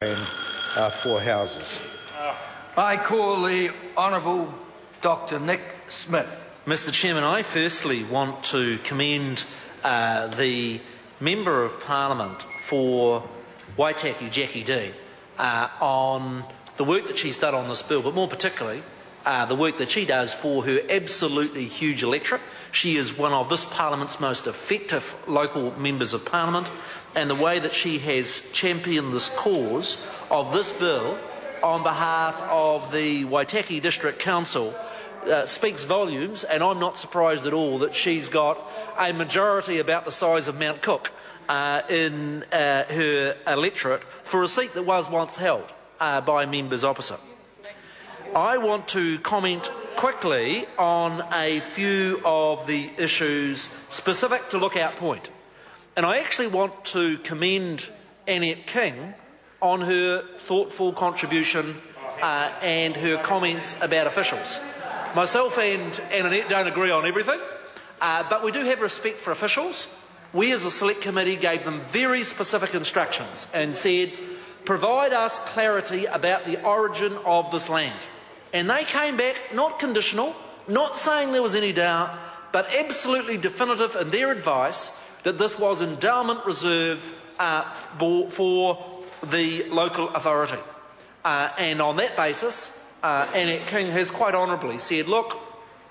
4 houses. I call the Honourable Dr. Nick Smith. Mr. Chairman, I firstly want to commend the Member of Parliament for Waitaki, Jackie Dean, on the work that she's done on this bill, but more particularly the work that she does for her absolutely huge electorate. She is one of this Parliament's most effective local members of Parliament, and the way that she has championed this cause of this bill on behalf of the Waitaki District Council speaks volumes, and I'm not surprised at all that she's got a majority about the size of Mount Cook in her electorate for a seat that was once held by members opposite. I want to comment quickly on a few of the issues specific to Lookout Point. And I actually want to commend Annette King on her thoughtful contribution and her comments about officials. Myself and Annette don't agree on everything, but we do have respect for officials. We as a select committee gave them very specific instructions and said, provide us clarity about the origin of this land. And they came back not conditional, not saying there was any doubt, but absolutely definitive in their advice that this was endowment reserve for the local authority. And on that basis, Annette King has quite honourably said, look,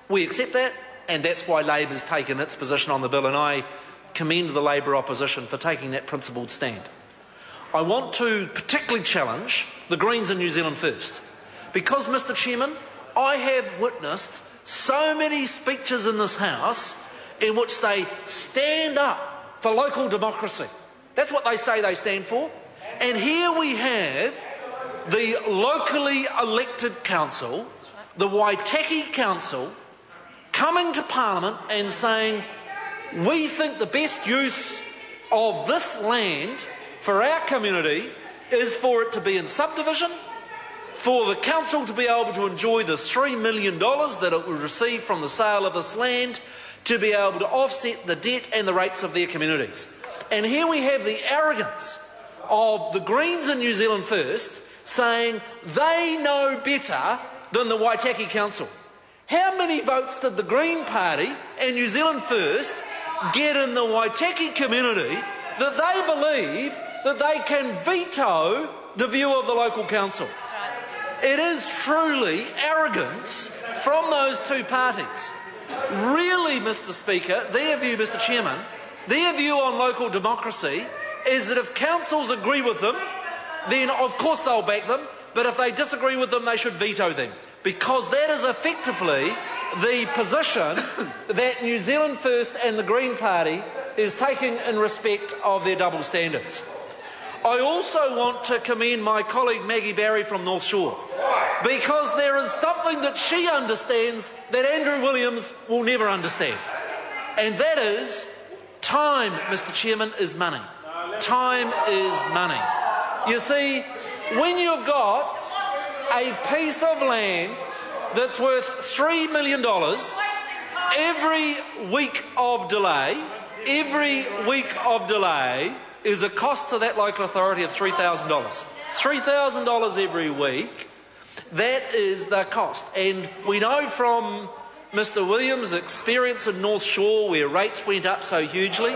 we accept that, and that's why Labor's taken its position on the bill, and I commend the Labor opposition for taking that principled stand. I want to particularly challenge the Greens in New Zealand First, because, Mr. Chairman, I have witnessed so many speeches in this House in which they stand up for local democracy. That's what they say they stand for. And here we have the locally elected council, the Waitaki Council, coming to Parliament and saying, we think the best use of this land for our community is for it to be in subdivision, for the council to be able to enjoy the $3 million that it will receive from the sale of this land, to be able to offset the debt and the rates of their communities. And here we have the arrogance of the Greens in New Zealand First saying they know better than the Waitaki Council. How many votes did the Green Party and New Zealand First get in the Waitaki community that they believe that they can veto the view of the local council? It is truly arrogance from those two parties. Really, Mr. Speaker, their view, Mr. Chairman, their view on local democracy is that if councils agree with them, then of course they'll back them, but if they disagree with them, they should veto them, because that is effectively the position that New Zealand First and the Green Party is taking in respect of their double standards. I also want to commend my colleague Maggie Barry from North Shore, because there is something that she understands that Andrew Williams will never understand, and that is time, Mr. Chairman, is money. Time is money. You see, when you've got a piece of land that's worth $3 million, every week of delay is a cost to that local authority of $3,000. $3,000 every week, that is the cost. And we know from Mr. Williams' experience in North Shore, where rates went up so hugely,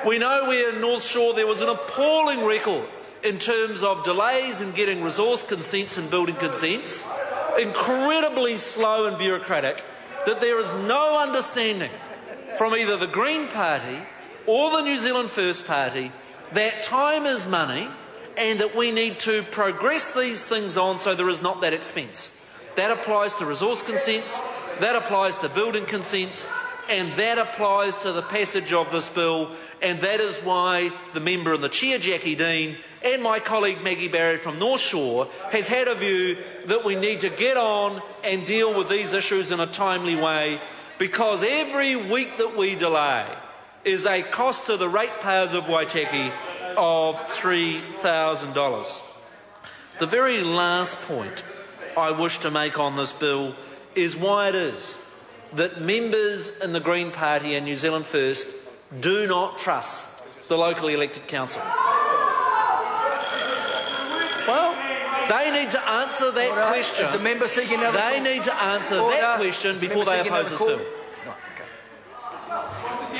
we know where in North Shore there was an appalling record in terms of delays in getting resource consents and building consents, incredibly slow and bureaucratic, that there is no understanding from either the Green Party or the New Zealand First Party that time is money and that we need to progress these things on so there is not that expense. That applies to resource consents, that applies to building consents, and that applies to the passage of this bill, and that is why the member and the chair, Jackie Dean, and my colleague Maggie Barry from North Shore has had a view that we need to get on and deal with these issues in a timely way, because every week that we delay is a cost to the ratepayers of Waitaki of $3,000. The very last point I wish to make on this bill is why it is that members in the Green Party and New Zealand First do not trust the locally elected council. Well, they need to answer that question. Is the member seeking another They call? need to answer Order. that question before they oppose this bill.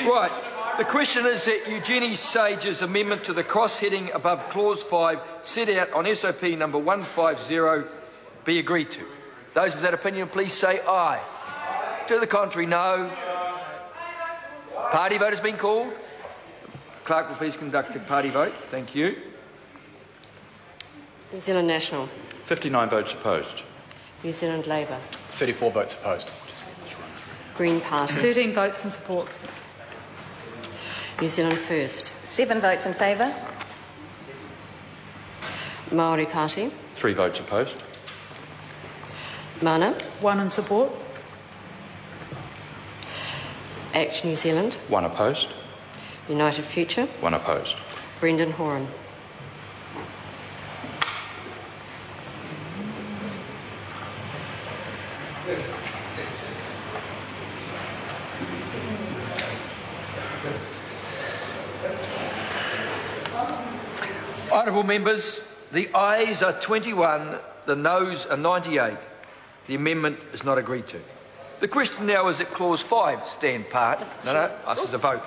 Right. The question is that Eugenie Sage's amendment to the cross-heading above Clause 5 set out on SOP number 150 be agreed to. Those of that opinion, please say aye. To the contrary, no. Party vote has been called. Clerk will please conduct the party vote. Thank you. New Zealand National. 59 votes opposed. New Zealand Labour. 34 votes opposed. Green Party. 13 votes in support. New Zealand First. 7 votes in favour. Māori Party. 3 votes opposed. Mana. 1 in support. Act New Zealand. 1 opposed. United Future. 1 opposed. Brendan Horan. Honourable members, the ayes are 21, the noes are 98. The amendment is not agreed to. The question now is that Clause 5 stand part. No, this is a vote.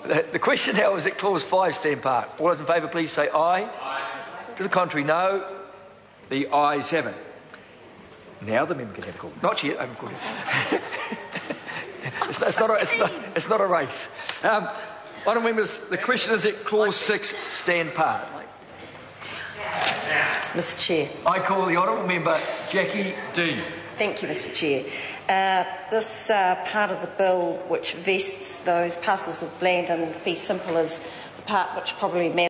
The question now is that Clause 5 stand part. All those in favour, please say aye. To the contrary, no. The ayes have it. Now the member can have a call. Not yet. I haven't called it. It's not a race. Honourable members, the question is that Clause 6 stand part. Mr Chair. I call the Honourable Member Jackie Dean. Thank you, Mr Chair. This part of the bill which vests those parcels of land in fee simple is the part which probably matters